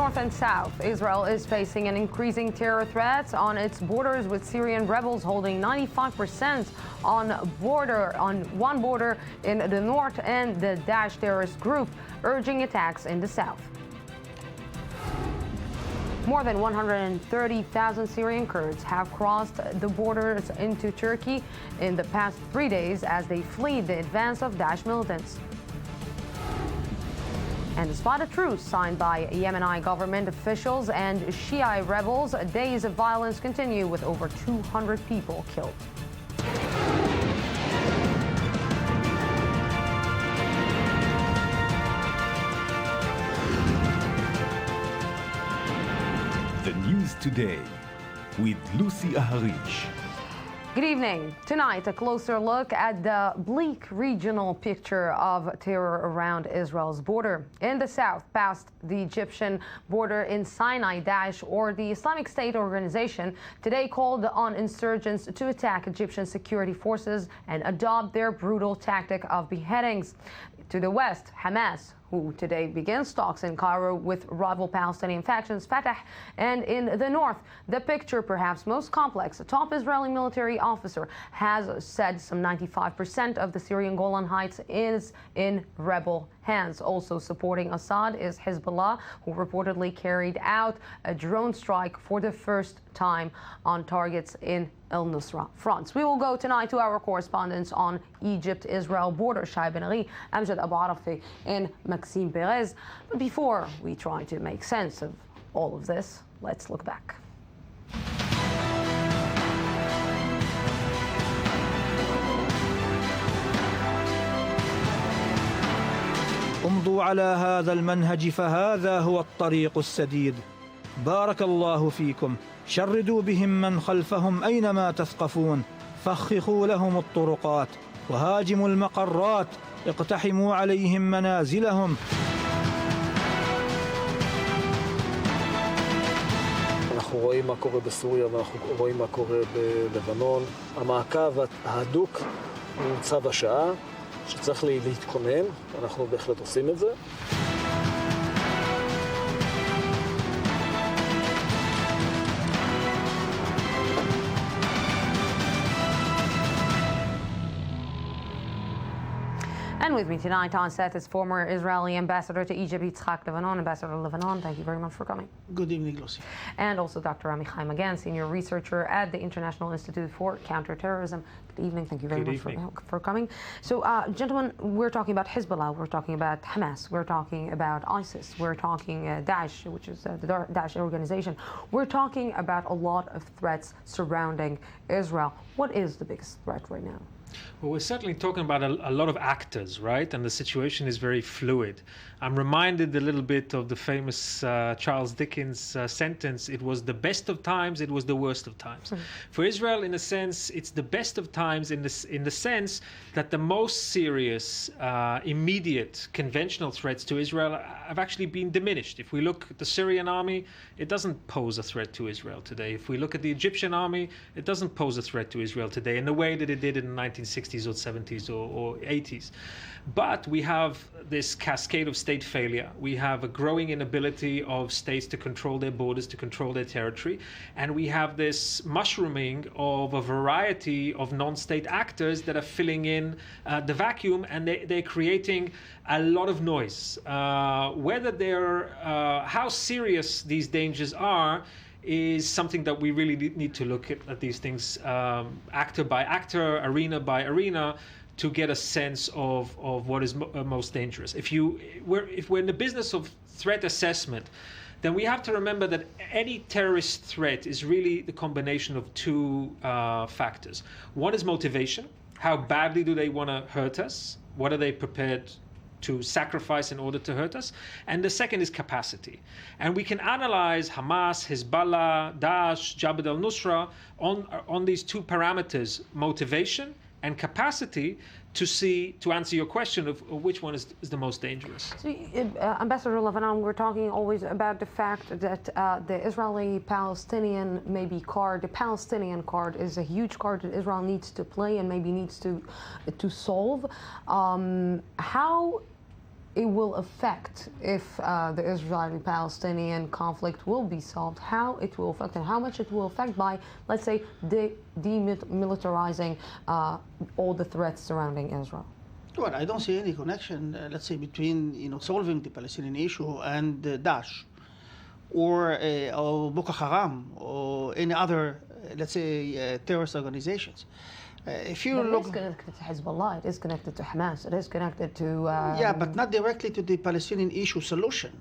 north and south, Israel is facing an increasing terror threat on its borders, with Syrian rebels holding 95% on one border in the north and the Daesh terrorist group urging attacks in the south. More than 130,000 Syrian Kurds have crossed the borders into Turkey in the past 3 days as they flee the advance of Daesh militants. And despite a truce signed by Yemeni government officials and Shia rebels, days of violence continue with over 200 people killed. The News Today with Lucy Aharish. Good evening. Tonight, a closer look at the bleak regional picture of terror around Israel's border. In the south, past the Egyptian border in Sinai, Daesh, or the Islamic State organization, today called on insurgents to attack Egyptian security forces and adopt their brutal tactic of beheadings. To the west, Hamas, who today begins talks in Cairo with rival Palestinian factions Fatah, and in the north, the picture perhaps most complex. A top Israeli military officer has said some 95% of the Syrian Golan Heights is in rebel hands. Also supporting Assad is Hezbollah, who reportedly carried out a drone strike for the first time on targets in El Nusra fronts. We will go tonight to our correspondents on Egypt-Israel border, Shai Ben Ari, Amjad Abu Arafi, and Maxime Perez. But before we try to make sense of all of this, let's look back. امضوا على هذا المنهج فهذا هو الطريق السديد. بارك الله فيكم. شردوا بهم من خلفهم أينما تثقفون. فخخوا لهم الطرقات وهاجموا المقرات. اقتحموا عليهم منازلهم. אנחנו רואים מה קורה בסוריה ואנחנו רואים מה קורה בלבנון. המעקב ההדוק הוא צו השעה שצריך להתכונן, אנחנו בהחלט עושים את זה. And with me tonight on set is former Israeli ambassador to Egypt, Yitzhak Lebanon. Ambassador Lebanon, thank you very much for coming. Good evening, Lucy. And also Dr. Amichai Magan, senior researcher at the International Institute for Counterterrorism. Good evening, thank you very much for coming. So, gentlemen, we're talking about Hezbollah, we're talking about Hamas, we're talking about ISIS, we're talking Daesh, which is the Daesh organization. We're talking about a lot of threats surrounding Israel. What is the biggest threat right now? Well, we're certainly talking about a lot of actors, right? And the situation is very fluid. I'm reminded a little bit of the famous Charles Dickens sentence, it was the best of times, it was the worst of times. Mm-hmm. For Israel, in a sense, it's the best of times in the sense that the most serious, immediate, conventional threats to Israel have actually been diminished. If we look at the Syrian army, it doesn't pose a threat to Israel today. If we look at the Egyptian army, it doesn't pose a threat to Israel today in the way that it did in the 1960s or 70s or 80s. But we have this cascade of state failure. We have a growing inability of states to control their borders, to control their territory. And we have this mushrooming of a variety of non-state actors that are filling in the vacuum, and they're creating a lot of noise. Whether they're, how serious these dangers are is something that we really need to look at these things actor by actor, arena by arena, to get a sense of what is most dangerous. If we're in the business of threat assessment, then we have to remember that any terrorist threat is really the combination of two factors. One is motivation. How badly do they want to hurt us? What are they prepared to sacrifice in order to hurt us? And the second is capacity. And we can analyze Hamas, Hezbollah, Daesh, Jabhat al-Nusra on these two parameters, motivation and capacity, to answer your question of which one is the most dangerous. So, Ambassador Lebanon, we're talking always about the fact that the Israeli-Palestinian card, the Palestinian card, is a huge card that Israel needs to play and maybe needs to solve. How it will affect if the Israeli-Palestinian conflict will be solved, how it will affect and how much it will affect by, let's say, demilitarizing all the threats surrounding Israel? Well, I don't see any connection, let's say, between solving the Palestinian issue and Daesh or Boko Haram or any other, let's say, terrorist organizations. If you But look, it is connected to Hezbollah, it is connected to Hamas, it is connected to... yeah, but not directly to the Palestinian issue solution.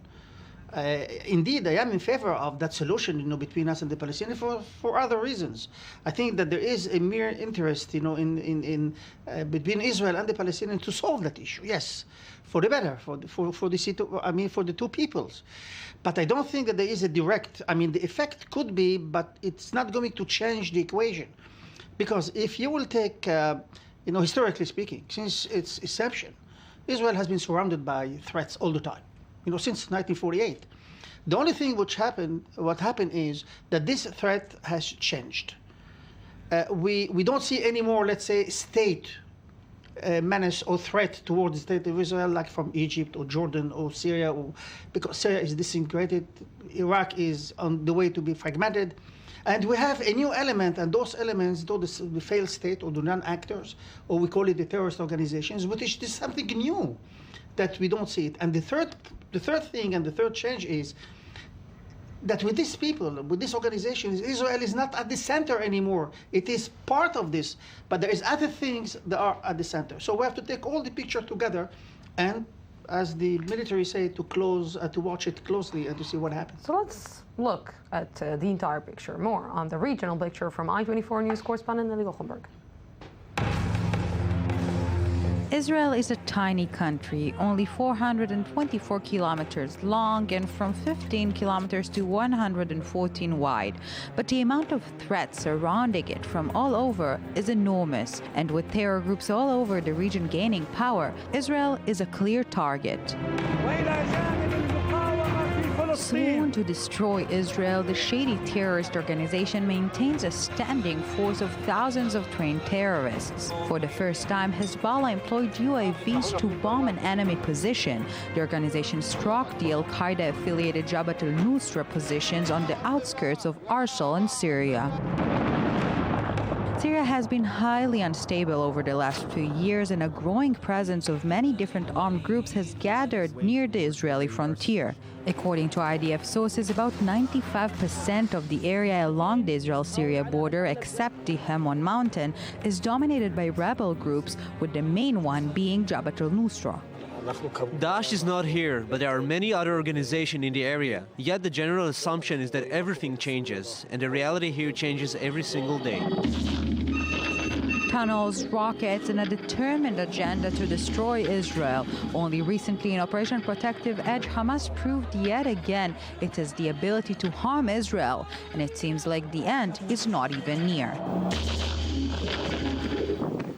Indeed, I am in favor of that solution, between us and the Palestinians for other reasons. I think that there is a mere interest, in between Israel and the Palestinians to solve that issue. Yes, for the better, for the two peoples. But I don't think that there is a direct. The effect could be, but it's not going to change the equation, because if you will take, historically speaking, since its inception, Israel has been surrounded by threats all the time. Since 1948. The only thing what happened is that this threat has changed. We don't see any more, let's say, state menace or threat towards the state of Israel, like from Egypt or Jordan or Syria, because Syria is disintegrated, Iraq is on the way to be fragmented, and we have a new element, and those elements, the failed state or the non-actors, or we call it the terrorist organizations, which is something new that we don't see it. And the third thing and the third change is that with these people, with these organizations, Israel is not at the center anymore. It is part of this, but there is other things that are at the center. So we have to take all the picture together, and as the military say, to watch it closely and to see what happens. So let's look at the entire picture, more on the regional picture from I-24 News correspondent Nelly Gochenberg. Israel is a tiny country, only 424 kilometers long and from 15 kilometers to 114 wide. But the amount of threats surrounding it from all over is enormous. And with terror groups all over the region gaining power, Israel is a clear target. Sworn to destroy Israel, the shady terrorist organization maintains a standing force of thousands of trained terrorists. For the first time, Hezbollah employed UAVs to bomb an enemy position. The organization struck the Al-Qaeda-affiliated Jabhat al-Nusra positions on the outskirts of Arsal in Syria. Syria has been highly unstable over the last few years, and a growing presence of many different armed groups has gathered near the Israeli frontier. According to IDF sources, about 95% of the area along the Israel-Syria border, except the Hemon mountain, is dominated by rebel groups, with the main one being Jabhat al-Nusra. Daesh is not here, but there are many other organizations in the area. Yet the general assumption is that everything changes, and the reality here changes every single day. Tunnels, rockets, and a determined agenda to destroy Israel. Only recently in Operation Protective Edge, Hamas proved yet again it has the ability to harm Israel, and it seems like the end is not even near.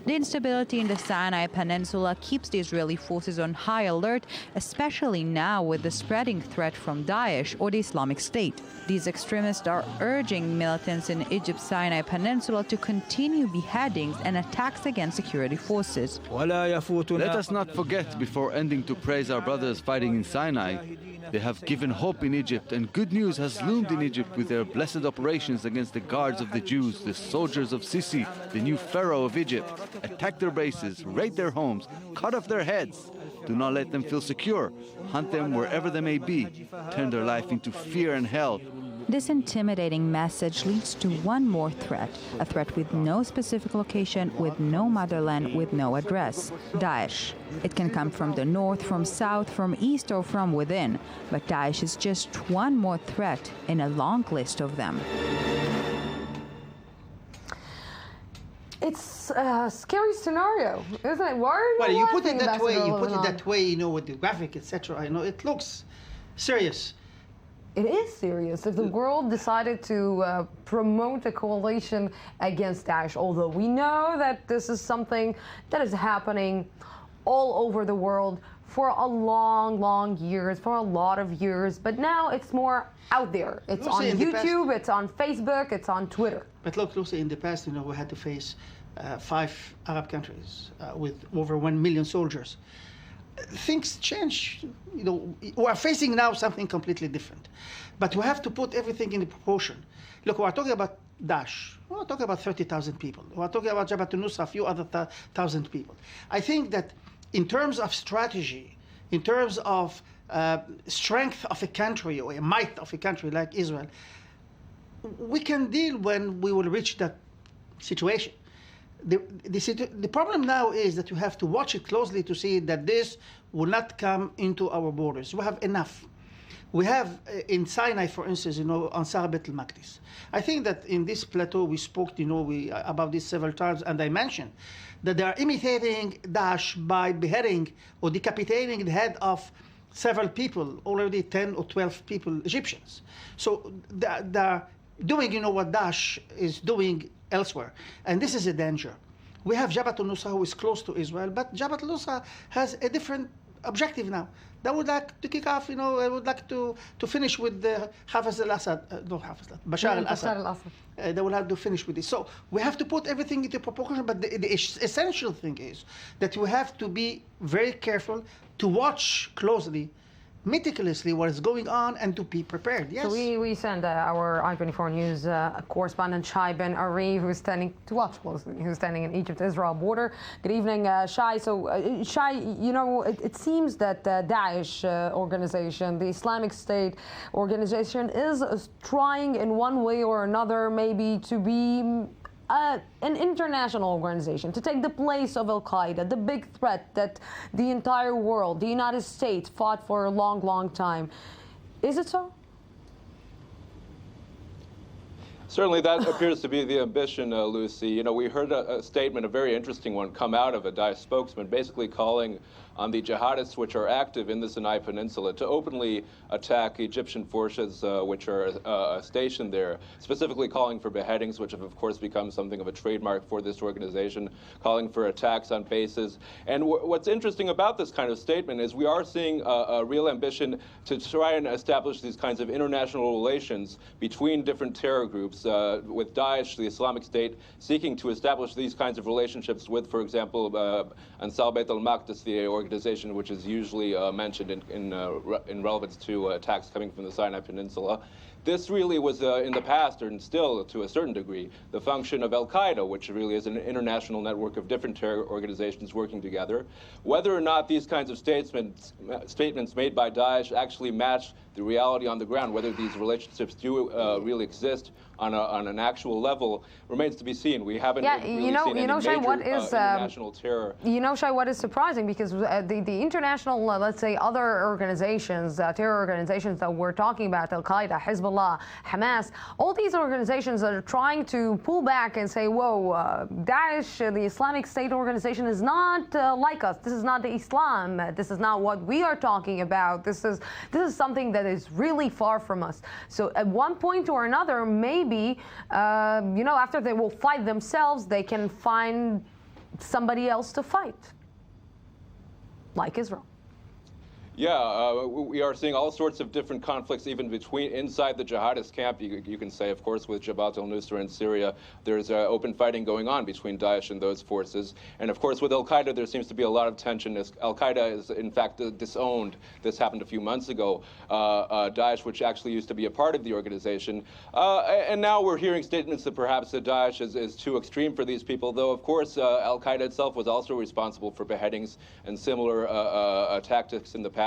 The instability in the Sinai Peninsula keeps the Israeli forces on high alert, especially now with the spreading threat from Daesh or the Islamic State. These extremists are urging militants in Egypt's Sinai Peninsula to continue beheadings and attacks against security forces. Let us not forget, before ending, to praise our brothers fighting in Sinai. They have given hope in Egypt, and good news has loomed in Egypt with their blessed operations against the guards of the Jews, the soldiers of Sisi, the new pharaoh of Egypt. Attack their bases, raid their homes, cut off their heads. Do not let them feel secure. Hunt them wherever they may be. Turn their life into fear and hell. This intimidating message leads to one more threat, a threat with no specific location, with no motherland, with no address: Daesh. It can come from the north, from south, from east, or from within. But Daesh is just one more threat in a long list of them. It's a scary scenario, isn't it? Why are you Well, you put it laughing, that way. You Ambassador put it Lebanon? that way, with the graphic, etc. It looks serious. It is serious. If the world decided to promote a coalition against Daesh, although we know that this is something that is happening all over the world for a long years, for a lot of years, but now it's more out there. It's on YouTube, it's on Facebook, it's on Twitter. But look, Lucy, in the past, we had to face 5 Arab countries with over 1 million soldiers. things change. We are facing now something completely different. But we have to put everything in proportion. Look, we are talking about Daesh. We are talking about 30,000 people. We are talking about Jabhat al-Nusra, a few other thousand people. I think that in terms of strategy, in terms of strength of a country or a might of a country like Israel, we can deal when we will reach that situation. The problem now is that you have to watch it closely to see that this will not come into our borders. We have enough. We have in Sinai, for instance, Ansar Beit al-Maqdis. I think that in this plateau we spoke, about this several times, and I mentioned that they are imitating Daesh by beheading or decapitating the head of several people, already 10 or 12 people, Egyptians. So they're doing, what Daesh is doing elsewhere. And this is a danger. We have Jabhat al-Nusra, who is close to Israel, but Jabhat al-Nusra has a different objective now. They would like to kick off, they would like to finish with Hafiz al-Assad, Bashar al-Assad. They will have to finish with this. So we have to put everything into proportion, but the essential thing is that we have to be very careful to watch closely, meticulously what is going on and to be prepared. Yes. So we send our I-24 News correspondent Shai Ben Ari, who's standing to watch closely, who's standing in Egypt-Israel border. Good evening, Shai. So Shai, it seems that Daesh organization, the Islamic State organization, is trying in one way or another maybe to be an international organization, to take the place of Al-Qaeda, the big threat that the entire world, the United States, fought for a long, long time. Is it so? Certainly that appears to be the ambition, Lucy. We heard a statement, a very interesting one, come out of a Daesh spokesman, basically calling on the jihadists which are active in the Sinai Peninsula to openly attack Egyptian forces which are stationed there, specifically calling for beheadings, which have, of course, become something of a trademark for this organization, calling for attacks on bases. And what's interesting about this kind of statement is we are seeing a real ambition to try and establish these kinds of international relations between different terror groups, with Daesh, the Islamic State, seeking to establish these kinds of relationships with, for example, Ansar Beit al-Maqdis, the organization which is usually mentioned in relevance to attacks coming from the Sinai Peninsula. This really was, in the past, and still to a certain degree, the function of Al-Qaeda, which really is an international network of different terror organizations working together. Whether or not these kinds of statements made by Daesh actually match the reality on the ground, whether these relationships do really exist on an actual level, remains to be seen. We haven't really seen any major international terror. Shai, what is surprising, because the international, let's say, other organizations, terror organizations that we're talking about, Al-Qaeda, Hezbollah, Hamas, all these organizations that are trying to pull back and say, whoa, Daesh, the Islamic State organization, is not like us. This is not the Islam. This is not what we are talking about. This is something that is really far from us. So at one point or another, maybe, after they will fight themselves, they can find somebody else to fight, like Israel. Yeah, we are seeing all sorts of different conflicts, even inside the jihadist camp. You can say, of course, with Jabhat al-Nusra in Syria, there's open fighting going on between Daesh and those forces. And of course, with Al-Qaeda, there seems to be a lot of tension. Al-Qaeda is, in fact, disowned. This happened a few months ago. Daesh, which actually used to be a part of the organization. And now we're hearing statements that perhaps Daesh is too extreme for these people, though, of course, Al-Qaeda itself was also responsible for beheadings and similar tactics in the past.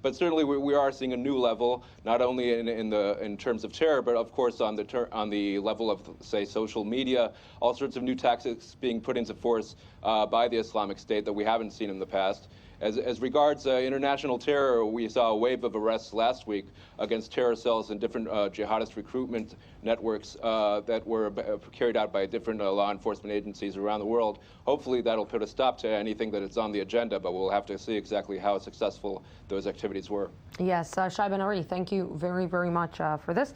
But certainly we are seeing a new level, not only in terms of terror, but of course on the level of, say, social media, all sorts of new tactics being put into force by the Islamic State that we haven't seen in the past. As regards international terror, we saw a wave of arrests last week against terror cells and different jihadist recruitment networks that were carried out by different law enforcement agencies around the world. Hopefully that'll put a stop to anything that is on the agenda, but we'll have to see exactly how successful those activities were. Yes, Shai Ben Ari, thank you very, very much for this.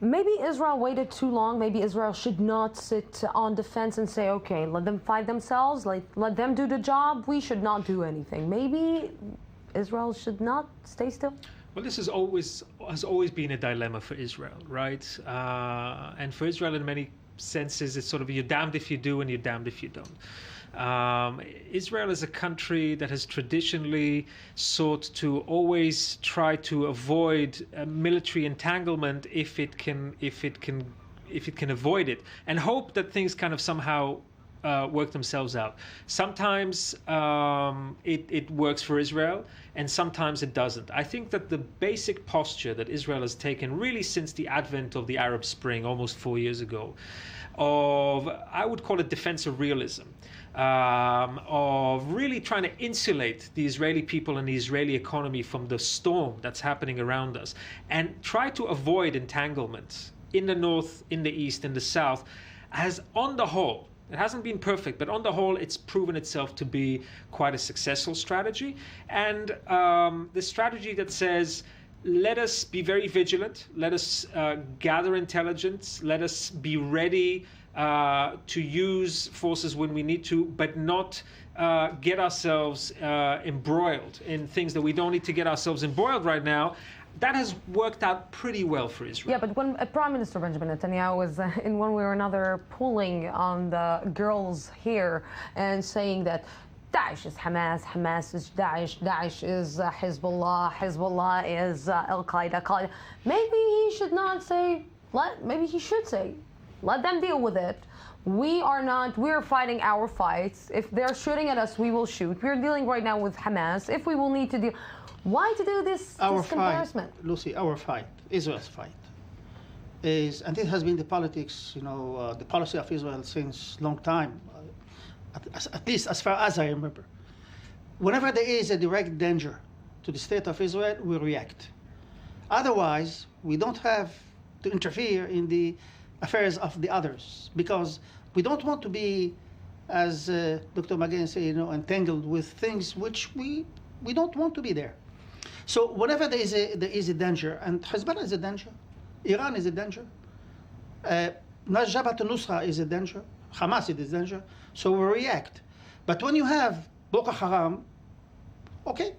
Maybe Israel waited too long. Maybe Israel should not sit on defense and say, okay, let them fight themselves, let them do the job. We should not do anything. Maybe Israel should not stay still. Well, this has always been a dilemma for Israel, right? And for Israel, in many senses, it's sort of you're damned if you do and you're damned if you don't. Israel is a country that has traditionally sought to always try to avoid military entanglement if it can avoid it, and hope that things kind of somehow work themselves out. Sometimes it works for Israel, and sometimes it doesn't. I think that the basic posture that Israel has taken really since the advent of the Arab Spring almost 4 years ago, of, I would call it defensive realism, of really trying to insulate the Israeli people and the Israeli economy from the storm that's happening around us, and try to avoid entanglement in the north, in the east, in the south, has on the whole, it hasn't been perfect, but on the whole, it's proven itself to be quite a successful strategy. And the strategy that says, let us be very vigilant, let us gather intelligence, let us be ready to use forces when we need to, but not get ourselves embroiled in things that we don't need to get ourselves embroiled right now. That has worked out pretty well for Israel. Yeah, but when Prime Minister Benjamin Netanyahu was in one way or another pulling on the girls here and saying that Daesh is Hamas, Hamas is Daesh, Daesh is Hezbollah, Hezbollah is Al-Qaeda, Al-Qaeda. Maybe he should not say, maybe he should say, let them deal with it. We're fighting our fights. If they're shooting at us, we will shoot. We're dealing right now with Hamas. If we will need to deal... Why to do this comparison? Lucy, our fight, Israel's fight, is, and it has been the politics, the policy of Israel since long time, at least as far as I remember. Whenever there is a direct danger to the state of Israel, we react. Otherwise, we don't have to interfere in the affairs of the others, because we don't want to be, as Dr. Magen said, entangled with things which we don't want to be there. So whenever there is a danger, and Hezbollah is a danger, Iran is a danger, Jabhat al-Nusra is a danger, Hamas is a danger, so we react. But when you have Boko Haram, okay,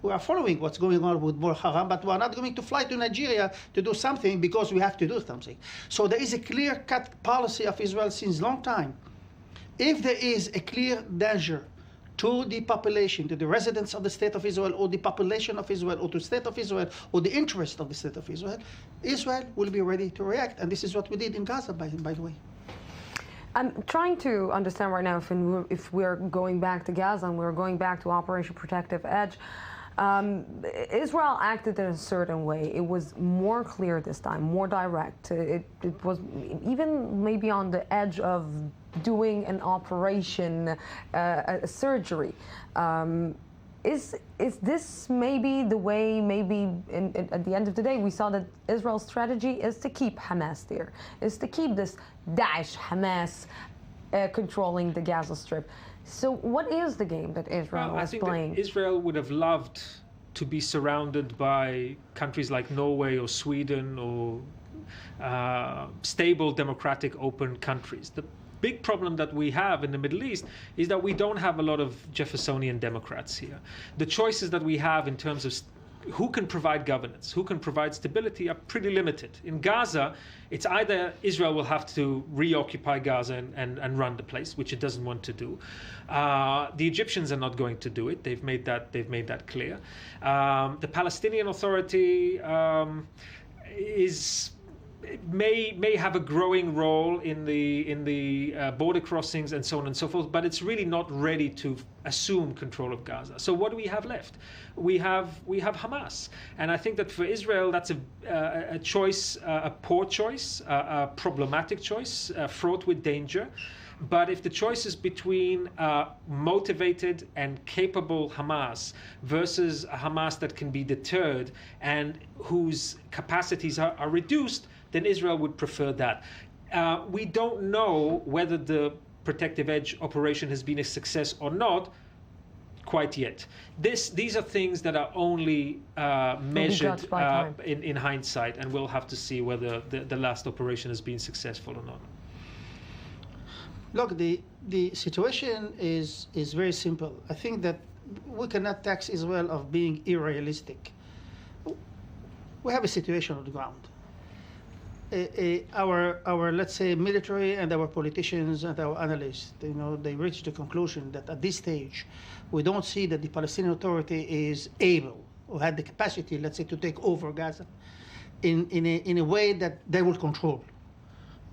we are following what's going on with Boko Haram, but we are not going to fly to Nigeria to do something because we have to do something. So there is a clear-cut policy of Israel since a long time. If there is a clear danger to the population, to the residents of the State of Israel, or the population of Israel, or to the State of Israel, or the interest of the State of Israel, Israel will be ready to react. And this is what we did in Gaza, by the way. I'm trying to understand right now if we're going back to Gaza and we're going back to Operation Protective Edge. Israel acted in a certain way. It was more clear this time, more direct. It was even maybe on the edge of doing an operation, a surgery. Is this maybe the way, maybe at the end of the day, we saw that Israel's strategy is to keep Hamas there, is to keep this Daesh, Hamas controlling the Gaza Strip. So what is the game that Israel is playing? That Israel would have loved to be surrounded by countries like Norway or Sweden or stable, democratic, open countries. The big problem that we have in the Middle East is that we don't have a lot of Jeffersonian Democrats here. The choices that we have in terms of who can provide governance, who can provide stability are pretty limited. In Gaza, it's either Israel will have to reoccupy Gaza and run the place, which it doesn't want to do. The Egyptians are not going to do it. They've made that clear. The Palestinian Authority may have a growing role in the border crossings and so on and so forth, but it's really not ready to assume control of Gaza. So what do we have left? We have Hamas, and I think that for Israel that's a choice, a poor choice, a problematic choice, fraught with danger. But if the choice is between motivated and capable Hamas versus a Hamas that can be deterred and whose capacities are reduced, then Israel would prefer that. We don't know whether the Protective Edge operation has been a success or not quite yet. These are things that are only measured in hindsight, and we'll have to see whether the last operation has been successful or not. Look, the situation is very simple. I think that we cannot tax Israel of being unrealistic. We have a situation on the ground. our let's say military and our politicians and our analysts, they reached the conclusion that at this stage, we don't see that the Palestinian Authority is able or had the capacity, let's say, to take over Gaza in a way that they will control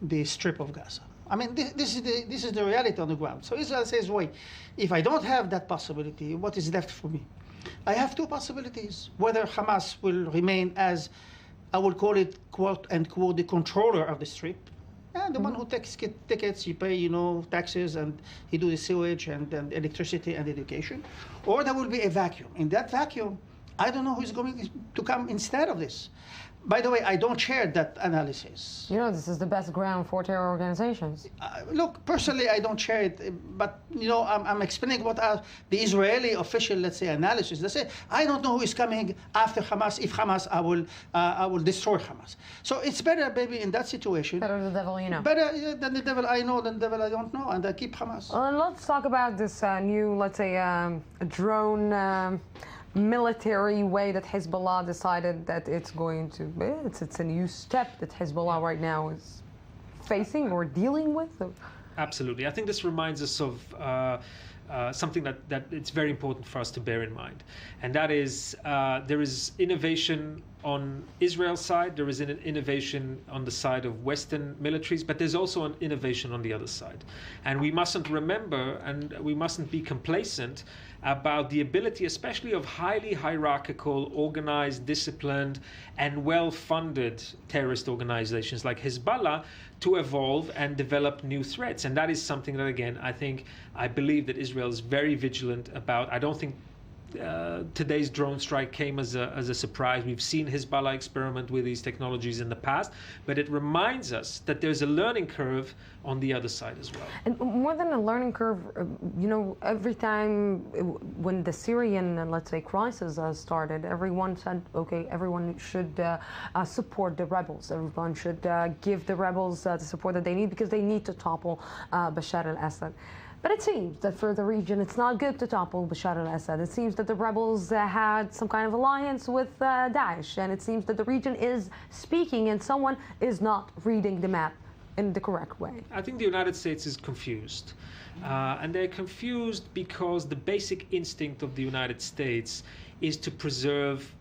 the strip of Gaza. I mean, this is the reality on the ground. So Israel says, wait, if I don't have that possibility, what is left for me? I have two possibilities: whether Hamas will remain as, I will call it, quote unquote, the controller of the strip, and the one who takes tickets, he pay, taxes, and he do the sewage and electricity and education, or there will be a vacuum. In that vacuum, I don't know who's going to come instead of this. By the way, I don't share that analysis. This is the best ground for terror organizations. Look, personally, I don't share it, but I'm explaining what the Israeli official, let's say, analysis. They say, I don't know who is coming after Hamas. If Hamas, I will destroy Hamas. So it's better, maybe, in that situation. Better the devil you know. Better than the devil I know than the devil I don't know, and I keep Hamas. Well, and let's talk about this new, let's say, drone. Military way that Hezbollah decided that it's going to be. It's a new step that Hezbollah right now is facing or dealing with. Absolutely. I think this reminds us of something that it's very important for us to bear in mind. And that is there is innovation on Israel's side, there is an innovation on the side of Western militaries, but there's also an innovation on the other side. And we mustn't remember, and we mustn't be complacent about the ability, especially of highly hierarchical, organized, disciplined, and well-funded terrorist organizations like Hezbollah to evolve and develop new threats. And that is something that, again, I believe that Israel is very vigilant about. I don't think today's drone strike came as a surprise. We've seen Hezbollah experiment with these technologies in the past, but it reminds us that there's a learning curve on the other side as well. And more than a learning curve, every time when the Syrian, let's say, crisis started, everyone said, okay, everyone should support the rebels. Everyone should give the rebels the support that they need because they need to topple Bashar al-Assad. But it seems that for the region, it's not good to topple Bashar al-Assad. It seems that the rebels had some kind of alliance with Daesh, and it seems that the region is speaking and someone is not reading the map in the correct way. I think the United States is confused. And they're confused because the basic instinct of the United States is to preserve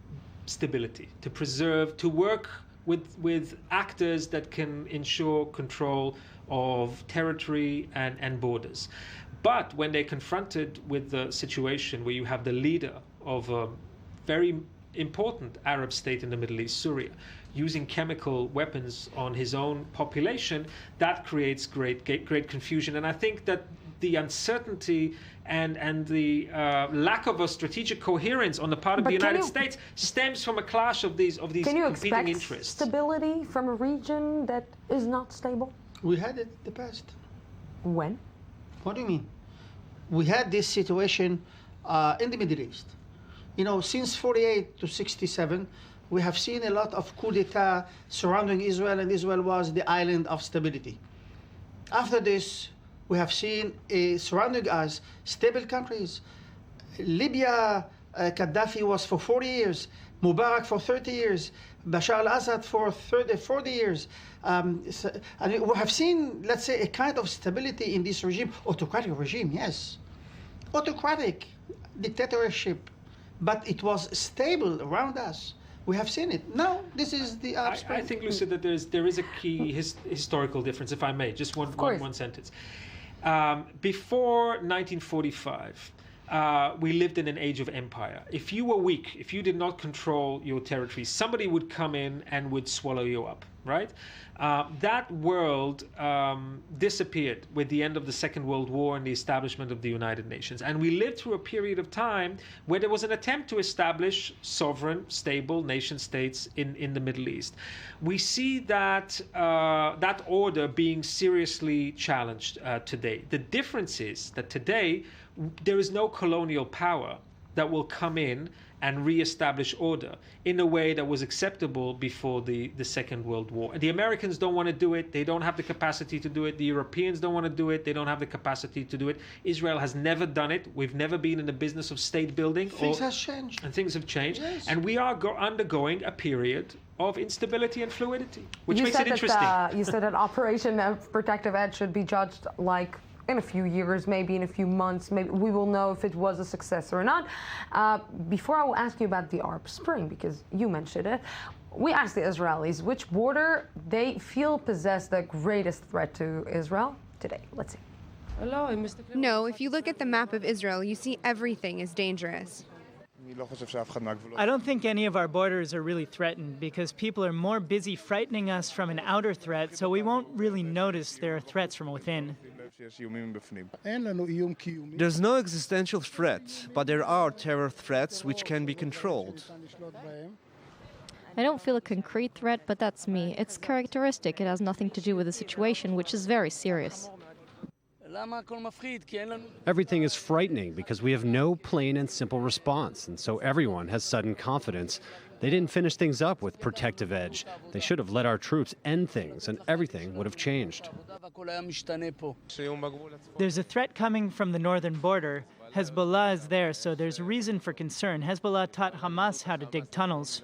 stability, to work with actors that can ensure control of territory and borders. But when they're confronted with the situation where you have the leader of a very important Arab state in the Middle East, Syria, using chemical weapons on his own population, that creates great confusion. And I think that the uncertainty and the lack of a strategic coherence on the part of the United States stems from a clash of these competing interests. Can you expect stability from a region that is not stable? We had it in the past. When? What do you mean? We had this situation in the Middle East. Since 48 to 67, we have seen a lot of coup d'etat surrounding Israel, and Israel was the island of stability. After this, we have seen surrounding us stable countries. Libya, Gaddafi was for 40 years, Mubarak for 30 years, Bashar al-Assad for 40 years. And we have seen, let's say, a kind of stability in this regime, autocratic regime, yes. Autocratic dictatorship, but it was stable around us. We have seen it. Now, this is the Arab Spring. I think, Lucy, that there is a key historical difference, if I may, just one sentence. Before 1945, we lived in an age of empire. If you were weak, if you did not control your territory, somebody would come in and would swallow you up, right? That world disappeared with the end of the Second World War and the establishment of the United Nations. And we lived through a period of time where there was an attempt to establish sovereign, stable nation states in the Middle East. We see that that order being seriously challenged today. The difference is that today there is no colonial power that will come in and re-establish order in a way that was acceptable before the Second World War. And the Americans don't want to do it. They don't have the capacity to do it. The Europeans don't want to do it. They don't have the capacity to do it. Israel has never done it. We've never been in the business of state building. Things have changed. And things have changed. Yes. And we are undergoing a period of instability and fluidity, which makes it interesting. You said that Operation Protective Edge should be judged like in a few years, maybe in a few months. Maybe we will know if it was a success or not. Before I will ask you about the Arab Spring, because you mentioned it, we asked the Israelis which border they feel possess the greatest threat to Israel today. Let's see. No, if you look at the map of Israel, you see everything is dangerous. I don't think any of our borders are really threatened because people are more busy frightening us from an outer threat, so we won't really notice there are threats from within. There's no existential threat, but there are terror threats which can be controlled. I don't feel a concrete threat, but that's me. It's characteristic. It has nothing to do with the situation, which is very serious. Everything is frightening because we have no plain and simple response, and so everyone has sudden confidence. They didn't finish things up with Protective Edge. They should have let our troops end things, and everything would have changed. There's a threat coming from the northern border. Hezbollah is there, so there's reason for concern. Hezbollah taught Hamas how to dig tunnels.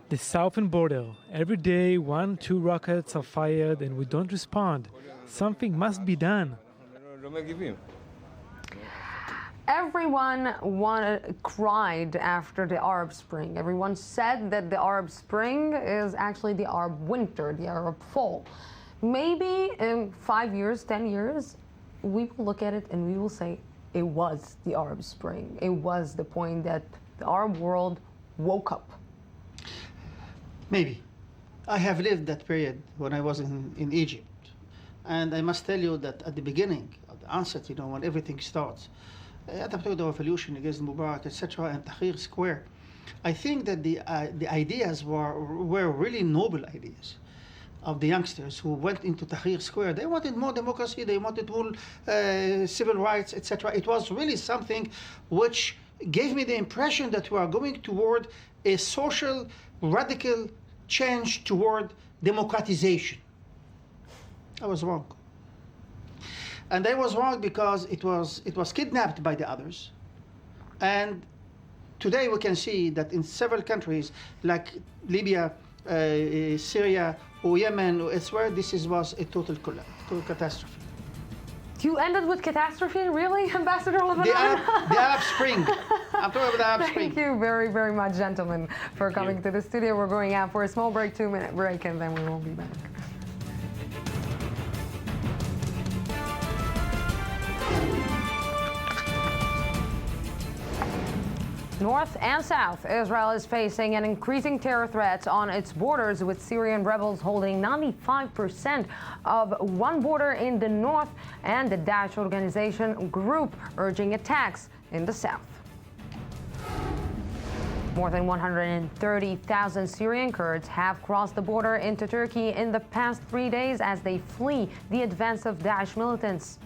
The southern border. Every day, 1-2 rockets are fired and we don't respond. Something must be done. Everyone cried after the Arab Spring. Everyone said that the Arab Spring is actually the Arab winter, the Arab fall. Maybe in 5 years, 10 years, we will look at it and we will say it was the Arab Spring. It was the point that the Arab world woke up. Maybe. I have lived that period when I was in Egypt. And I must tell you that at the beginning, at the onset, when everything starts, at the revolution against Mubarak, etc., and Tahrir Square, I think that the ideas were really noble ideas of the youngsters who went into Tahrir Square. They wanted more democracy, they wanted more civil rights, etc. It was really something which gave me the impression that we are going toward a social radical change toward democratization. I was wrong. And I was wrong because it was kidnapped by the others. And today we can see that in several countries like Libya, Syria, or Yemen, or elsewhere, this was a total catastrophe. You ended with catastrophe, really, Ambassador Lebanon? The Arab Spring. I'm talking about the Arab Spring. Thank you very, very much, gentlemen, for coming to the studio. We're going out for a small break, 2-minute break, and then we will be back. North and south, Israel is facing an increasing terror threat on its borders, with Syrian rebels holding 95% of one border in the north and the Daesh organization group urging attacks in the south. More than 130,000 Syrian Kurds have crossed the border into Turkey in the past 3 days as they flee the advance of Daesh militants.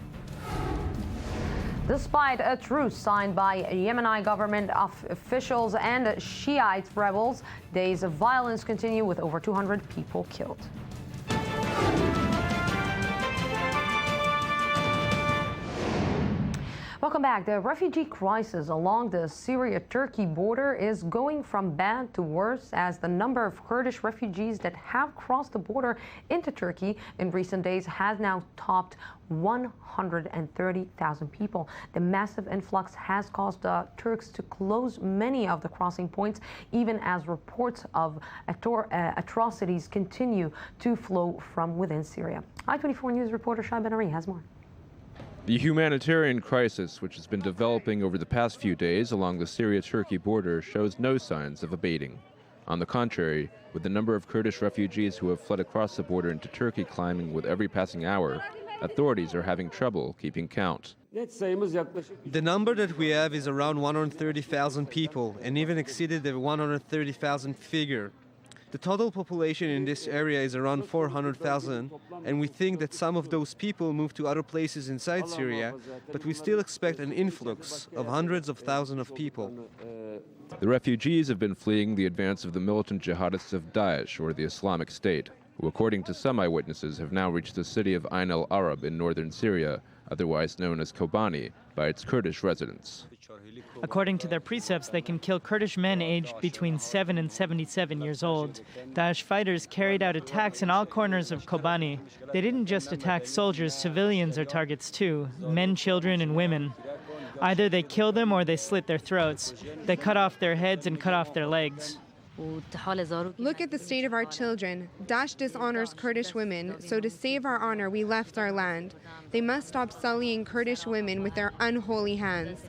Despite a truce signed by Yemeni government officials and Shiite rebels, days of violence continue with over 200 people killed. Welcome back. The refugee crisis along the Syria-Turkey border is going from bad to worse as the number of Kurdish refugees that have crossed the border into Turkey in recent days has now topped 130,000 people. The massive influx has caused the Turks to close many of the crossing points, even as reports of atrocities continue to flow from within Syria. I-24 News reporter Shai Ben-Ari has more. The humanitarian crisis, which has been developing over the past few days along the Syria-Turkey border, shows no signs of abating. On the contrary, with the number of Kurdish refugees who have fled across the border into Turkey climbing with every passing hour, authorities are having trouble keeping count. The number that we have is around 130,000 people, and even exceeded the 130,000 figure. The total population in this area is around 400,000, and we think that some of those people moved to other places inside Syria, but we still expect an influx of hundreds of thousands of people. The refugees have been fleeing the advance of the militant jihadists of Daesh, or the Islamic State, who, according to some eyewitnesses, have now reached the city of Ain al-Arab in northern Syria, otherwise known as Kobani, by its Kurdish residents. According to their precepts, they can kill Kurdish men aged between 7 and 77 years old. Daesh fighters carried out attacks in all corners of Kobani. They didn't just attack soldiers, civilians are targets too, men, children, and women. Either they kill them or they slit their throats. They cut off their heads and cut off their legs. Look at the state of our children. Daesh dishonors Kurdish women, so to save our honor, we left our land. They must stop sullying Kurdish women with their unholy hands.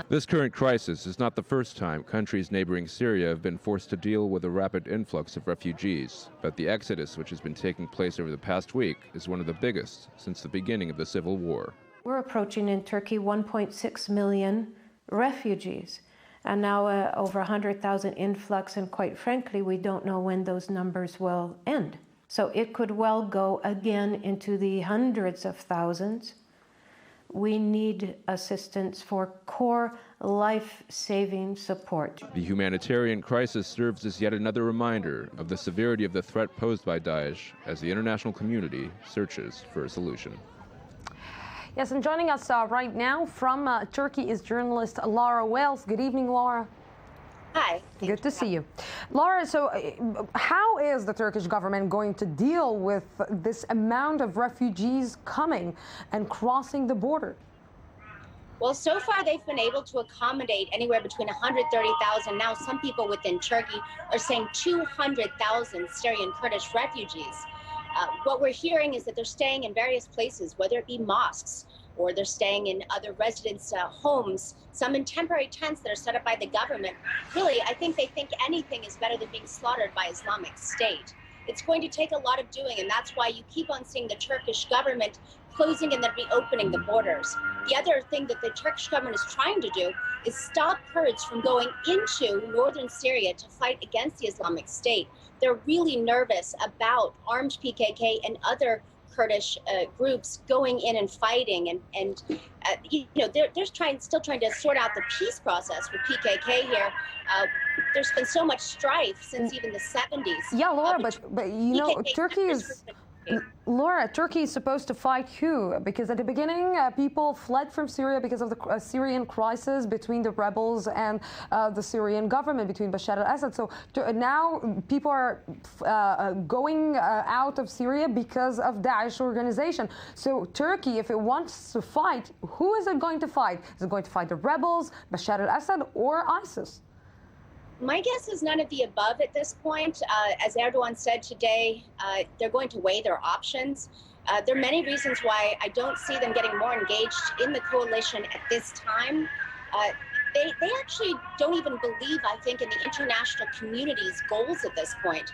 This current crisis is not the first time countries neighboring Syria have been forced to deal with a rapid influx of refugees, but the exodus which has been taking place over the past week is one of the biggest since the beginning of the civil war. We're approaching in Turkey 1.6 million refugees, and now over 100,000 influx, and quite frankly, we don't know when those numbers will end. So it could well go again into the hundreds of thousands. We need assistance for core life-saving support. The humanitarian crisis serves as yet another reminder of the severity of the threat posed by Daesh as the international community searches for a solution. Yes, and joining us right now from Turkey is journalist Laura Wells. Good evening, Laura. Hi. Good to see you. Laura, so how is the Turkish government going to deal with this amount of refugees coming and crossing the border? Well, so far they've been able to accommodate anywhere between 130,000. Now some people within Turkey are saying 200,000 Syrian Kurdish refugees. What we're hearing is that they're staying in various places, whether it be mosques or they're staying in other residents' homes, some in temporary tents that are set up by the government. Really, I think they think anything is better than being slaughtered by Islamic State. It's going to take a lot of doing, and that's why you keep on seeing the Turkish government closing and then reopening the borders. The other thing that the Turkish government is trying to do is stop Kurds from going into northern Syria to fight against the Islamic State. They're really nervous about armed PKK and other Kurdish groups going in and fighting, and they're still trying to sort out the peace process with PKK here. There's been so much strife since even the 70s. Yeah, Laura, but you know, Turkey is. Laura, Turkey is supposed to fight who? Because at the beginning, people fled from Syria because of the Syrian crisis between the rebels and the Syrian government, between Bashar al-Assad. So now people are going out of Syria because of Daesh organization. So Turkey, if it wants to fight, who is it going to fight? Is it going to fight the rebels, Bashar al-Assad, or ISIS? My guess is none of the above at this point. As Erdogan said today, they're going to weigh their options. There are many reasons why I don't see them getting more engaged in the coalition at this time. They actually don't even believe, I think, in the international community's goals at this point.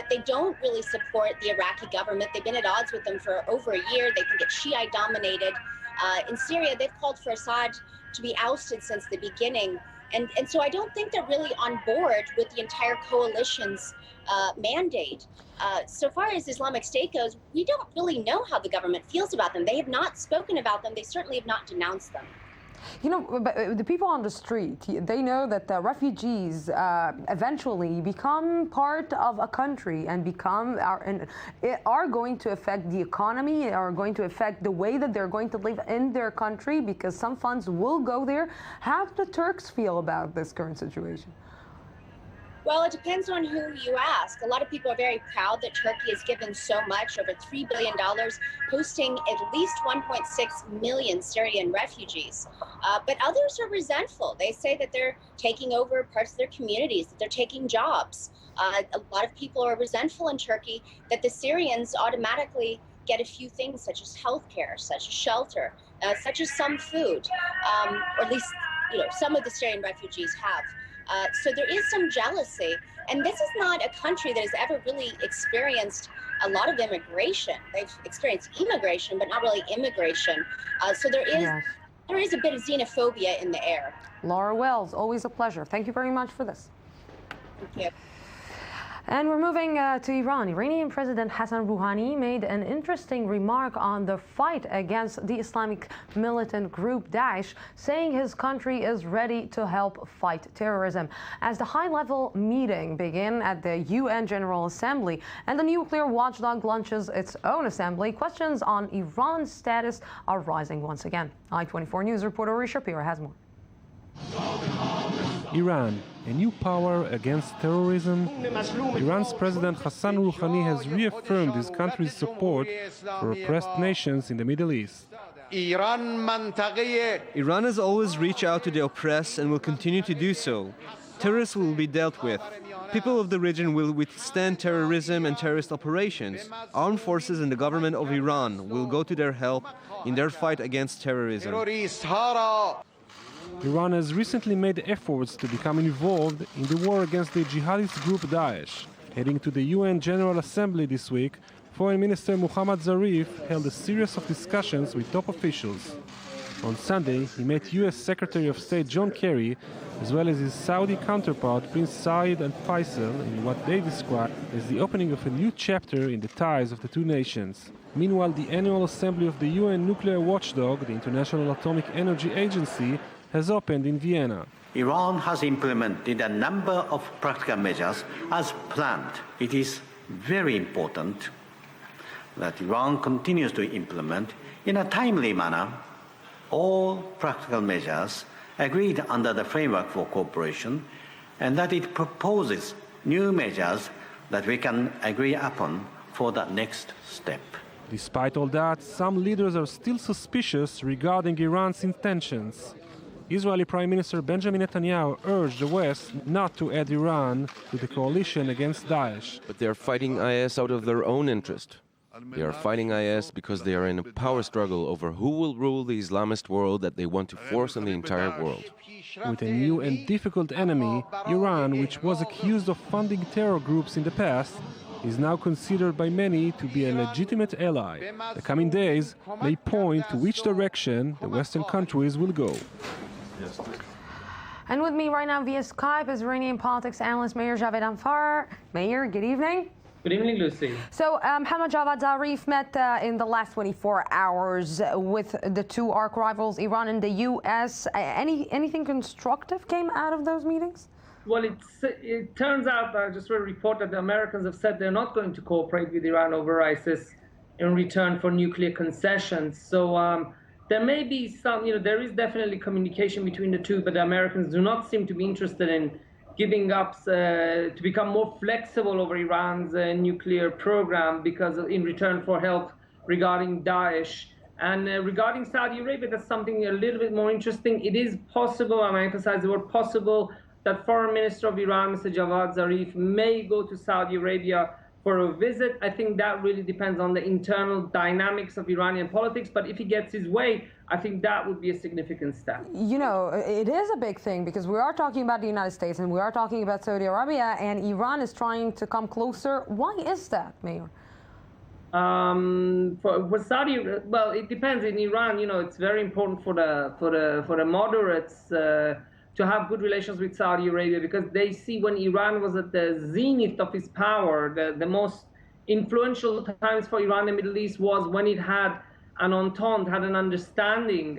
They don't really support the Iraqi government. They've been at odds with them for over a year. They think it's Shiite dominated. In Syria, they've called for Assad to be ousted since the beginning. And so I don't think they're really on board with the entire coalition's mandate. So far as Islamic State goes, we don't really know how the government feels about them. They have not spoken about them. They certainly have not denounced them. You know, the people on the street, they know that the refugees eventually become part of a country and are going to affect the economy, are going to affect the way that they're going to live in their country, because some funds will go there. How do the Turks feel about this current situation? Well, it depends on who you ask. A lot of people are very proud that Turkey has given so much, over $3 billion, hosting at least 1.6 million Syrian refugees. But others are resentful. They say that they're taking over parts of their communities, that they're taking jobs. A lot of people are resentful in Turkey that the Syrians automatically get a few things such as healthcare, such as shelter, such as some food, or at least some of the Syrian refugees have. So there is some jealousy, and this is not a country that has ever really experienced a lot of immigration. They've experienced immigration, but not really immigration. So there is a bit of xenophobia in the air. Laura Wells, always a pleasure. Thank you very much for this. Thank you. And we're moving to Iran. Iranian President Hassan Rouhani made an interesting remark on the fight against the Islamic militant group Daesh, saying his country is ready to help fight terrorism. As the high-level meeting began at the UN General Assembly and the nuclear watchdog launches its own assembly, questions on Iran's status are rising once again. I-24 News reporter Uri Shapira has more. Iran, a new power against terrorism. Iran's President Hassan Rouhani has reaffirmed his country's support for oppressed nations in the Middle East. Iran has always reached out to the oppressed and will continue to do so. Terrorists will be dealt with. People of the region will withstand terrorism and terrorist operations. Armed forces and the government of Iran will go to their help in their fight against terrorism. Iran has recently made efforts to become involved in the war against the jihadist group Daesh. Heading to the UN General Assembly this week, Foreign Minister Mohammad Zarif held a series of discussions with top officials. On Sunday, he met U.S. Secretary of State John Kerry, as well as his Saudi counterpart Prince Saeed Al Faisal, in what they described as the opening of a new chapter in the ties of the two nations. Meanwhile, the annual assembly of the UN nuclear watchdog, the International Atomic Energy Agency, has opened in Vienna. Iran has implemented a number of practical measures as planned. It is very important that Iran continues to implement in a timely manner all practical measures agreed under the framework for cooperation, and that it proposes new measures that we can agree upon for the next step. Despite all that, some leaders are still suspicious regarding Iran's intentions. Israeli Prime Minister Benjamin Netanyahu urged the West not to add Iran to the coalition against Daesh. But they are fighting IS out of their own interest. They are fighting IS because they are in a power struggle over who will rule the Islamist world that they want to force on the entire world. With a new and difficult enemy, Iran, which was accused of funding terror groups in the past, is now considered by many to be a legitimate ally. The coming days may point to which direction the Western countries will go. And with me right now via Skype is Iranian politics analyst Meir Javed Anfar. Meir, good evening. Good evening, Lucy. So, Mohammad Javad Zarif met in the last 24 hours with the two arch rivals, Iran and the U.S. Anything constructive came out of those meetings? Well, it turns out, I just read a report that the Americans have said they're not going to cooperate with Iran over ISIS in return for nuclear concessions. So there may be some, there is definitely communication between the two, but the Americans do not seem to be interested in giving up to become more flexible over Iran's nuclear program because in return for help regarding Daesh. And regarding Saudi Arabia, that's something a little bit more interesting. It is possible, and I emphasize the word possible, that Foreign Minister of Iran, Mr. Javad Zarif, may go to Saudi Arabia for a visit. I think that really depends on the internal dynamics of Iranian politics, but if he gets his way, I think that would be a significant step. It is a big thing because we are talking about the United States and we are talking about Saudi Arabia, and Iran is trying to come closer. Why is that, Mayor? For Saudi, well, it depends. In Iran, it's very important for the moderates to have good relations with Saudi Arabia, because they see when Iran was at the zenith of its power, the most influential times for Iran in the Middle East was when it had an entente, had an understanding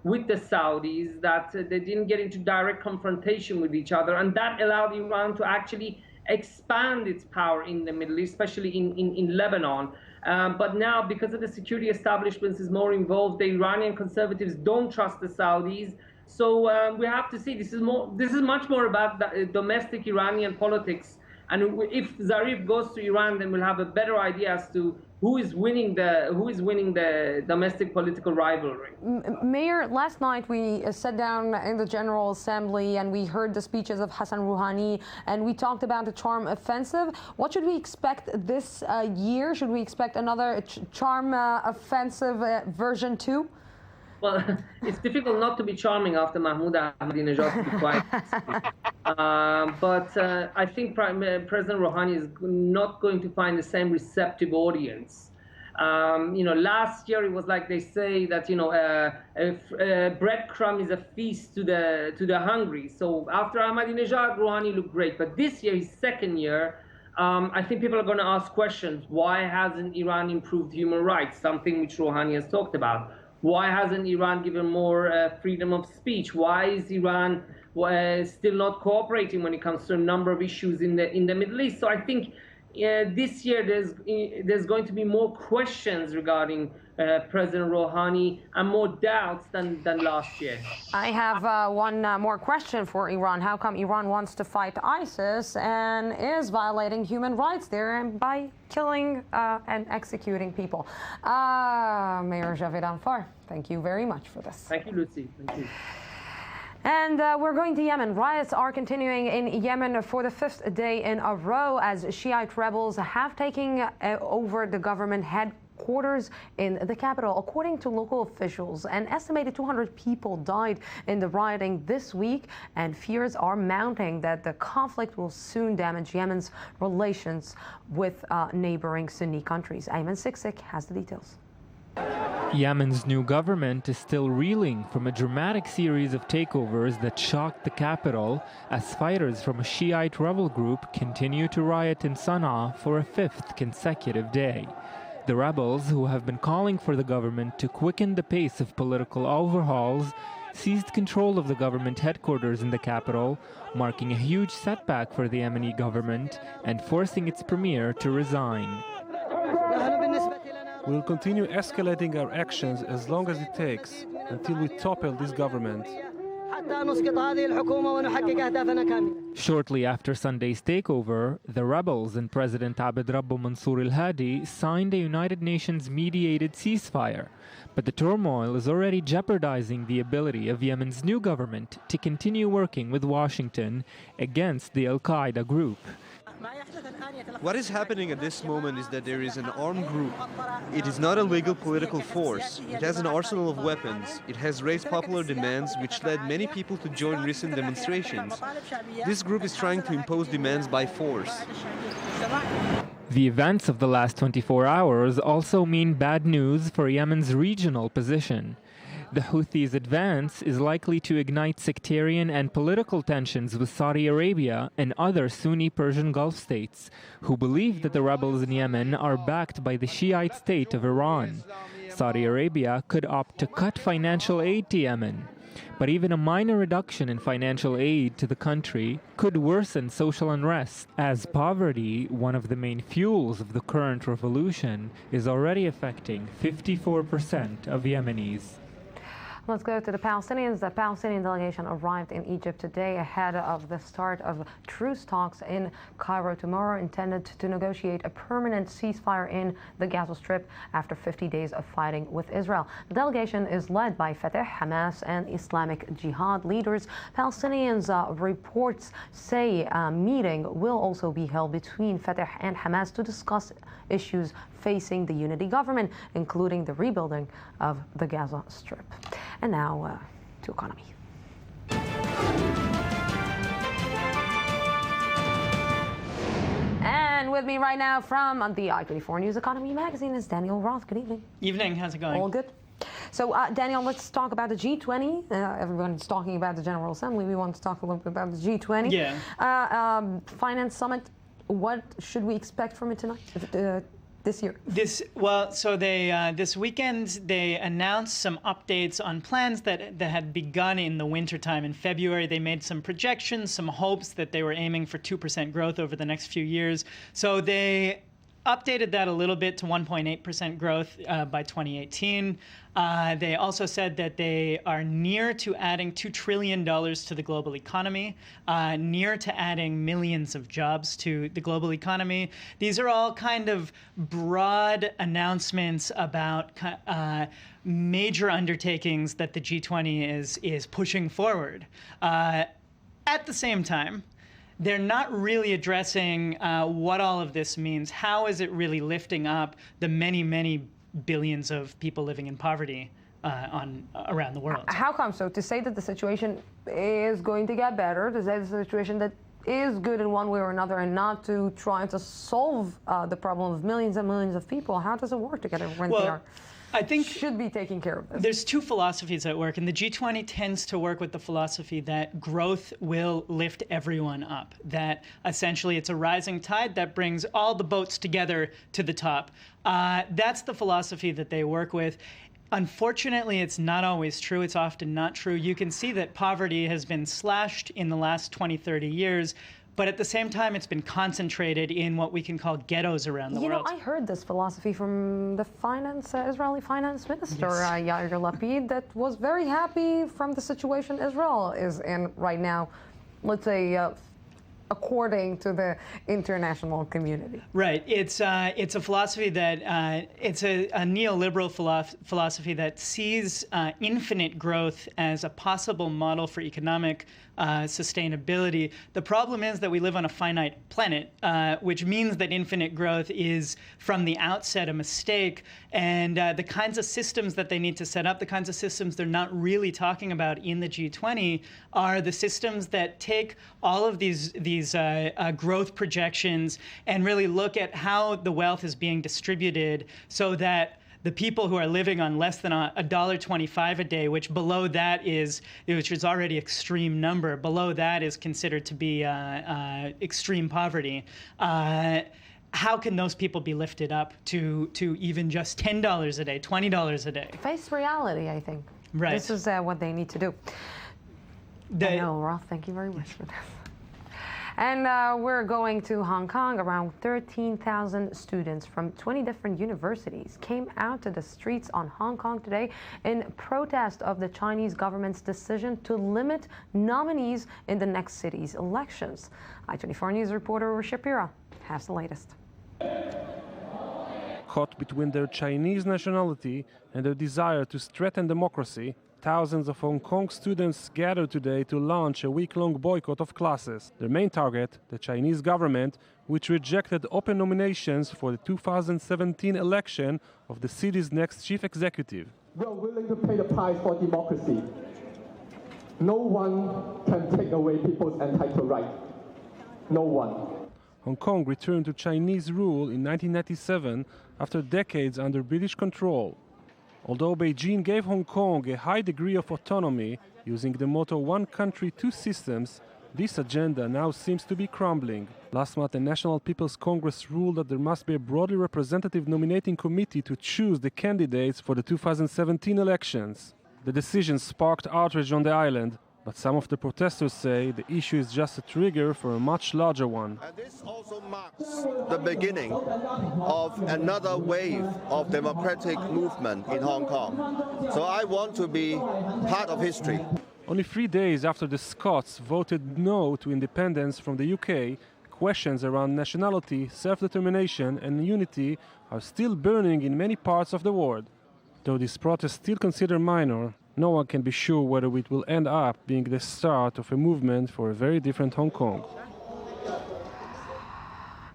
with the Saudis that they didn't get into direct confrontation with each other, and that allowed Iran to actually expand its power in the Middle East, especially in Lebanon. But now, because of the security establishments is more involved, the Iranian conservatives don't trust the Saudis. So we have to see. This is much more about the domestic Iranian politics. And if Zarif goes to Iran, then we'll have a better idea as to who is winning the domestic political rivalry. Mayor, last night we sat down in the General Assembly and we heard the speeches of Hassan Rouhani, and we talked about the charm offensive. What should we expect this year? Should we expect another charm offensive version 2? Well, it's difficult not to be charming after Mahmoud Ahmadinejad, to be quite but I think President Rouhani is not going to find the same receptive audience. Last year it was like they say that a breadcrumb is a feast to the hungry. So after Ahmadinejad, Rouhani looked great, but this year, his second year, I think people are going to ask questions. Why hasn't Iran improved human rights? Something which Rouhani has talked about. Why hasn't Iran given more freedom of speech? Why is Iran still not cooperating when it comes to a number of issues in the Middle East? So I think this year there's going to be more questions regarding President Rouhani and more doubts than last year. I have one more question for Iran. How come Iran wants to fight ISIS and is violating human rights there by killing and executing people? Mayor Javed Anfar, thank you very much for this. Thank you, Lucy. Thank you. And we're going to Yemen. Riots are continuing in Yemen for the 5th day in a row as Shiite rebels have taken over the government headquarters in the capital. According to local officials, an estimated 200 people died in the rioting this week, and fears are mounting that the conflict will soon damage Yemen's relations with neighboring Sunni countries. Ayman Siksik has the details. Yemen's new government is still reeling from a dramatic series of takeovers that shocked the capital as fighters from a Shiite rebel group continue to riot in Sana'a for a 5th consecutive day. The rebels, who have been calling for the government to quicken the pace of political overhauls, seized control of the government headquarters in the capital, marking a huge setback for the Yemeni government and forcing its premier to resign. We will continue escalating our actions as long as it takes until we topple this government. Shortly after Sunday's takeover, the rebels and President Abd Rabbu Mansour al-Hadi signed a United Nations mediated ceasefire. But the turmoil is already jeopardizing the ability of Yemen's new government to continue working with Washington against the Al-Qaeda group. What is happening at this moment is that there is an armed group. It is not a legal political force. It has an arsenal of weapons. It has raised popular demands, which led many people to join recent demonstrations. This group is trying to impose demands by force. The events of the last 24 hours also mean bad news for Yemen's regional position. The Houthis' advance is likely to ignite sectarian and political tensions with Saudi Arabia and other Sunni Persian Gulf states, who believe that the rebels in Yemen are backed by the Shiite state of Iran. Saudi Arabia could opt to cut financial aid to Yemen. But even a minor reduction in financial aid to the country could worsen social unrest, as poverty, one of the main fuels of the current revolution, is already affecting 54% of Yemenis. Let's go to the Palestinians. The Palestinian delegation arrived in Egypt today ahead of the start of truce talks in Cairo tomorrow, intended to negotiate a permanent ceasefire in the Gaza Strip after 50 days of fighting with Israel. The delegation is led by Fatah, Hamas, and Islamic Jihad leaders. Palestinians reports say a meeting will also be held between Fatah and Hamas to discuss issues facing the unity government, including the rebuilding of the Gaza Strip. And now to economy. And with me right now from the I-24 News Economy Magazine is Daniel Roth. Good evening. Evening. How's it going? All good. So, Daniel, let's talk about the G20. Everyone's talking about the General Assembly. We want to talk a little bit about the G20. Yeah. Finance Summit. What should we expect from it tonight? This year? This weekend they announced some updates on plans that had begun in the wintertime. In February, they made some projections, some hopes that they were aiming for 2% growth over the next few years. So they updated that a little bit to 1.8% growth by 2018. They also said that they are near to adding $2 trillion to the global economy, near to adding millions of jobs to the global economy. These are all kind of broad announcements about major undertakings that the G20 is pushing forward. At the same time, they're not really addressing what all of this means. How is it really lifting up the many, many billions of people living in poverty around the world? How come? So to say that the situation is going to get better, to say the situation that is good in one way or another, and not to try to solve the problem of millions and millions of people, how does it work together when they are? I think should be taking care of this? There's two philosophies at work, and the G20 tends to work with the philosophy that growth will lift everyone up, that essentially it's a rising tide that brings all the boats together to the top. That's the philosophy that they work with. Unfortunately, it's not always true. It's often not true. You can see that poverty has been slashed in the last 20, 30 years. But at the same time, it's been concentrated in what we can call ghettos around the world. You know, I heard this philosophy from the Israeli finance minister, Yair Lapid, that was very happy from the situation Israel is in right now, let's say, according to the international community. Right. It's a philosophy that, it's a neoliberal philosophy that sees infinite growth as a possible model for economic sustainability. The problem is that we live on a finite planet, which means that infinite growth is from the outset a mistake. And the kinds of systems that they need to set up, the kinds of systems they're not really talking about in the G20 are the systems that take all of these growth projections and really look at how the wealth is being distributed so that the people who are living on less than $1.25 a day, which is already extreme number, below that is considered to be extreme poverty. How can those people be lifted up to even just $10 a day, $20 a day? Face reality, I think. Right. This is what they need to do. I know, Roth, thank you very much for this. And we're going to Hong Kong. Around 13,000 students from 20 different universities came out to the streets on Hong Kong today in protest of the Chinese government's decision to limit nominees in the next city's elections. I-24 News reporter Shapira has the latest. Caught between their Chinese nationality and their desire to strengthen democracy, thousands of Hong Kong students gathered today to launch a week-long boycott of classes. Their main target, the Chinese government, which rejected open nominations for the 2017 election of the city's next chief executive. We are willing to pay the price for democracy. No one can take away people's entitled right. No one. Hong Kong returned to Chinese rule in 1997 after decades under British control. Although Beijing gave Hong Kong a high degree of autonomy, using the motto "One country, two systems," this agenda now seems to be crumbling. Last month, the National People's Congress ruled that there must be a broadly representative nominating committee to choose the candidates for the 2017 elections. The decision sparked outrage on the island, but some of the protesters say the issue is just a trigger for a much larger one. And this also marks the beginning of another wave of democratic movement in Hong Kong. So I want to be part of history. Only 3 days after the Scots voted no to independence from the UK, questions around nationality, self-determination and unity are still burning in many parts of the world. Though these protests still considered minor, no one can be sure whether it will end up being the start of a movement for a very different Hong Kong.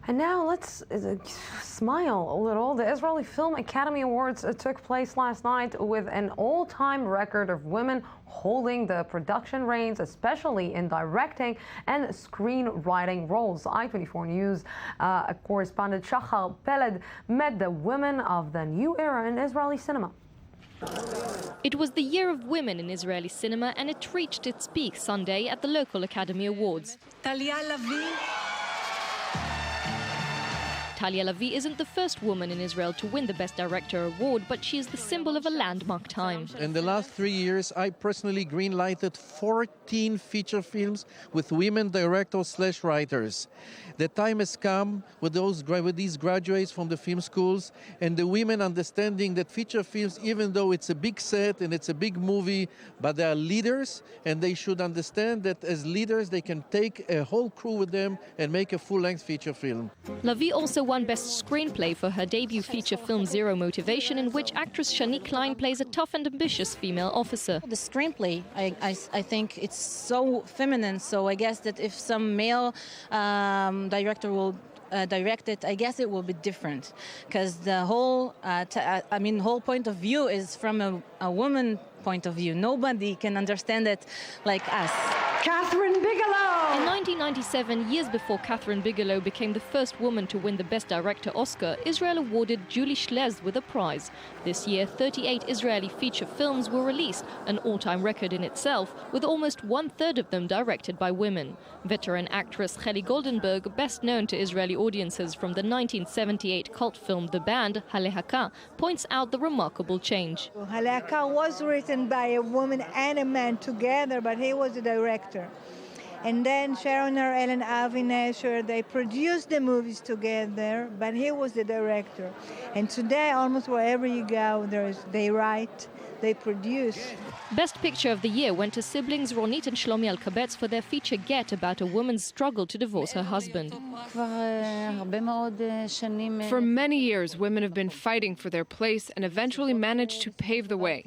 And now let's smile a little. The Israeli Film Academy Awards took place last night with an all-time record of women holding the production reins, especially in directing and screenwriting roles. I-24 News correspondent Shachar Peled met the women of the new era in Israeli cinema. It was the year of women in Israeli cinema, and it reached its peak Sunday at the local Academy Awards. Talia Lavi isn't the first woman in Israel to win the Best Director award, but she is the symbol of a landmark time. In the last 3 years, I personally greenlighted 14 feature films with women directors/writers. The time has come with these graduates from the film schools and the women understanding that feature films, even though it's a big set and it's a big movie, but they are leaders, and they should understand that as leaders they can take a whole crew with them and make a full-length feature film. Lavi also won Best Screenplay for her debut feature film Zero Motivation, in which actress Shani Klein plays a tough and ambitious female officer. The screenplay, I think it's so feminine, so I guess that if some male director will direct it, I guess it will be different, because the whole whole point of view is from a woman point of view. Nobody can understand it like us. Catherine Bigelow! In 1997, years before Catherine Bigelow became the first woman to win the Best Director Oscar, Israel awarded Julie Schlez with a prize. This year, 38 Israeli feature films were released, an all-time record in itself, with almost one-third of them directed by women. Veteran actress Heli Goldenberg, best known to Israeli audiences from the 1978 cult film The Band, Halehaka, points out the remarkable change. Halehaka was written by a woman and a man together, but he was the director. And then Sharon or Ellen Avi Nasher, they produced the movies together, but he was the director. And today, almost wherever you go, they write, they produce. Best Picture of the Year went to siblings Ronit and Shlomi Alkabetz for their feature Get, about a woman's struggle to divorce her husband. For many years, women have been fighting for their place and eventually managed to pave the way.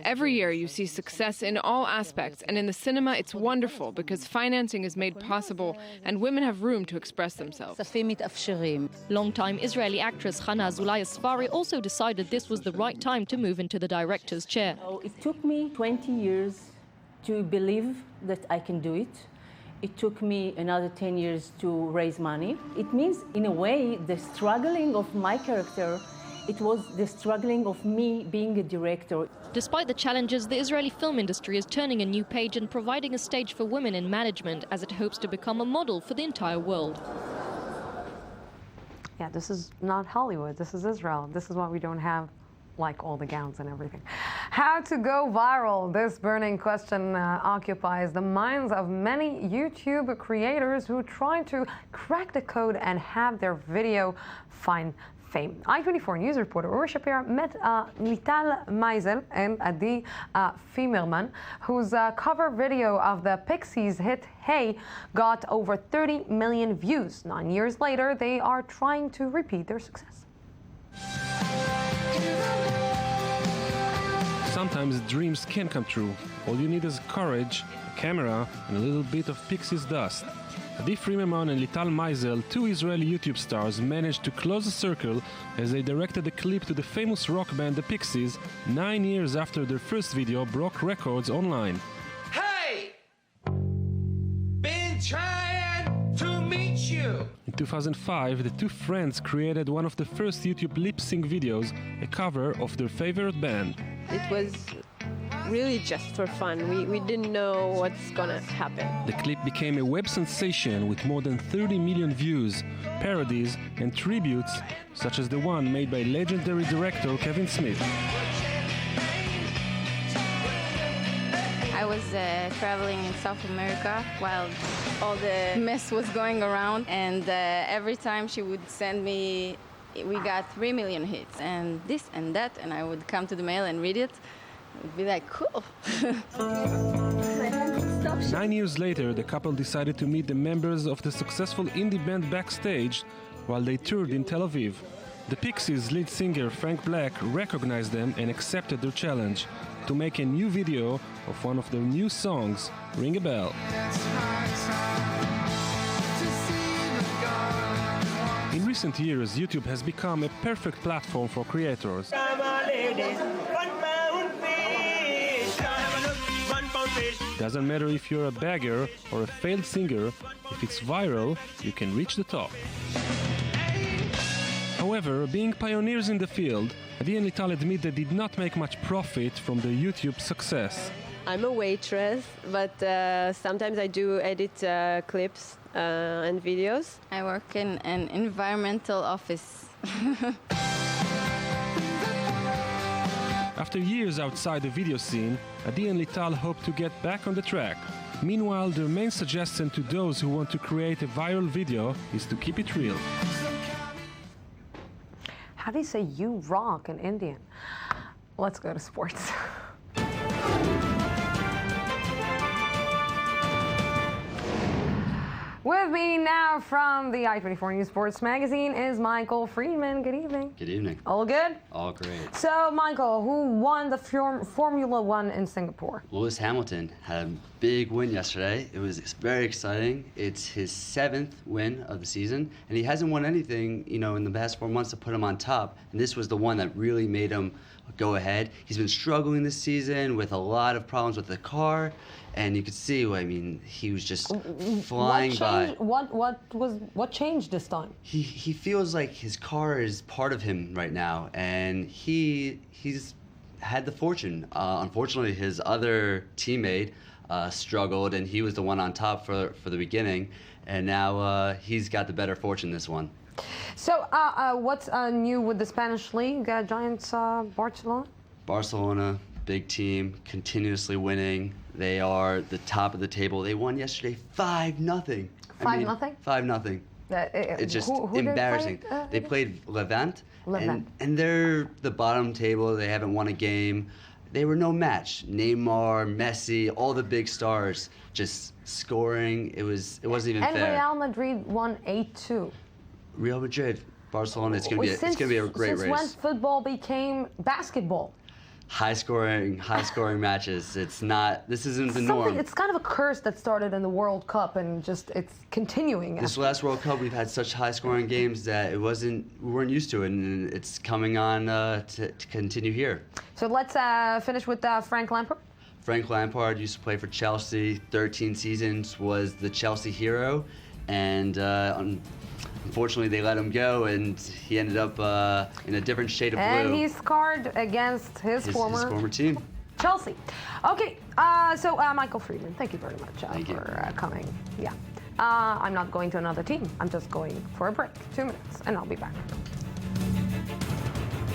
Every year you see success in all aspects, and in the cinema it's wonderful because financing is made possible and women have room to express themselves. Longtime Israeli actress Hannah Azulay Asfari also decided this was the right time to move into the director's chair. It took me 20 years to believe that I can do it. It took me another 10 years to raise money. It means, in a way, the struggling of my character, it was the struggling of me being a director. Despite the challenges, the Israeli film industry is turning a new page and providing a stage for women in management as it hopes to become a model for the entire world. Yeah, this is not Hollywood. This is Israel. This is why we don't have like all the gowns and everything. How to go viral? This burning question occupies the minds of many YouTube creators who try to crack the code and have their video find fame. I-24 News reporter Uri Shapira met Lital Meisel and Adi Fimerman, whose cover video of the Pixies hit Hey got over 30 million views. 9 years later, they are trying to repeat their success. Sometimes dreams can come true. All you need is courage, a camera, and a little bit of Pixies dust. Adi Frimerman and Lital Meisel, two Israeli YouTube stars, managed to close the circle as they directed a clip to the famous rock band The Pixies 9 years after their first video broke records online. Hey! Been trying to meet you! In 2005, the two friends created one of the first YouTube lip-sync videos, a cover of their favorite band. It was really just for fun. We didn't know what's gonna happen. The clip became a web sensation with more than 30 million views, parodies and tributes, such as the one made by legendary director Kevin Smith. I was traveling in South America while all the mess was going around, and every time she would send me, we got 3 million hits and this and that, and I would come to the mail and read it. I'd be like, cool. 9 years later, the couple decided to meet the members of the successful indie band backstage while they toured in Tel Aviv. The Pixies' lead singer Frank Black recognized them and accepted their challenge to make a new video of one of their new songs, Ring a Bell. In recent years, YouTube has become a perfect platform for creators. Doesn't matter if you're a beggar or a failed singer, if it's viral, you can reach the top. However, being pioneers in the field, Adi and Lital admit they did not make much profit from their YouTube success. I'm a waitress, but sometimes I do edit clips and videos. I work in an environmental office. After years outside the video scene, Adi and Lital hope to get back on the track. Meanwhile, their main suggestion to those who want to create a viral video is to keep it real. How do you say "you rock" in Indian? Let's go to sports. With me now from the I-24 News Sports Magazine is Michael Friedman. Good evening. Good evening. All good? All great. So, Michael, who won the Formula One in Singapore? Lewis Hamilton had a big win yesterday. It was very exciting. It's his 7th win of the season, and he hasn't won anything, in the past 4 months to put him on top. And this was the one that really made him go ahead. He's been struggling this season with a lot of problems with the car, and you could see, I mean, he was just flying by. What changed this time? He feels like his car is part of him right now, and he's had the fortune. Unfortunately, his other teammate struggled, and he was the one on top for the beginning, and now he's got the better fortune this one. So, what's new with the Spanish league? Giants, Barcelona? Barcelona, big team, continuously winning. They are the top of the table. They won yesterday 5-0. 5-0? 5-0. It's just embarrassing. They played Levante, and they're the bottom table. They haven't won a game. They were no match. Neymar, Messi, all the big stars just scoring. It wasn't even fair. And Real Madrid won 8-2. Real Madrid, Barcelona. It's gonna be a great race. Since when football became basketball? High scoring matches. This isn't the norm. It's kind of a curse that started in the World Cup and just it's continuing. This last World Cup, we've had such high scoring games that we weren't used to it, and it's coming on to continue here. So let's finish with Frank Lampard. Frank Lampard used to play for Chelsea, 13 seasons, was the Chelsea hero, and unfortunately they let him go, and he ended up in a different shade of blue. And he scored against his former team. Chelsea. Okay, so Michael Friedman, thank you very much for coming. Yeah, I'm not going to another team. I'm just going for a break, 2 minutes, and I'll be back.